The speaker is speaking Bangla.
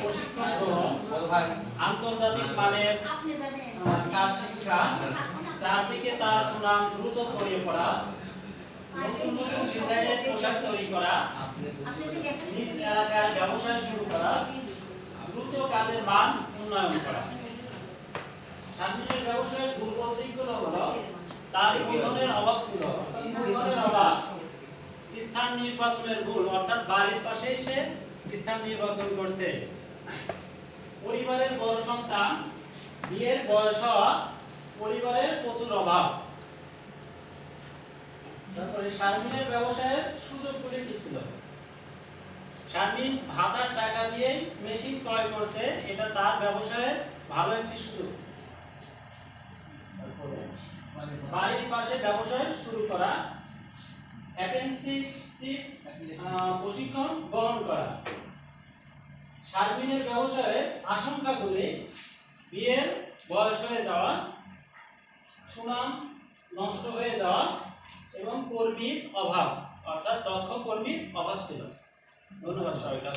প্রশিক্ষণ গ্রহণ, আন্তর্জাতিক মানের কাজ শিক্ষা, চারদিকে তার সুনাম দ্রুত ছড়িয়ে পড়া, নতুন নতুন ডিজাইনের পোশাক তৈরি করা, নিজ এলাকায় ব্যবসা শুরু করা, দ্রুত কাজের মান উন্নয়ন করা। শারমিনের ব্যবসায়ের দুর্বল দিকগুলো হলো তার ইন্ধনের অভাব ছিল, ইন্ধনের অভাব, স্থান নির্বাচনের ভুল, অর্থাৎ বাড়ির পাশেই সে স্থান নির্বাচন করছে, পরিবারের বড় সন্তান, বিয়ের বয়স হওয়া, পরিবারের প্রচুর অভাব। তারপরে শারমিনের ব্যবসায়ের সুযোগগুলি কি ছিল? শারমিন ভাতার টাকা দিয়ে মেশিন ক্রয় করছে, এটা তার ব্যবসায়ের ভালো একটি সুযোগ। বাড়ির পাশে ব্যবসা শুরু করা, অ্যাপ্রেন্টিসশিপ প্রশিক্ষণ গ্রহণ করা। শারমিনের ব্যবসায়ে আশঙ্কাগুলি: বিয়ের বয়স হয়ে যাওয়া, সুনাম নষ্ট হয়ে যাওয়া এবং কর্মীর অভাব, অর্থাৎ দক্ষ কর্মীর অভাব ছিল। ধন্যবাদ সবাইকে।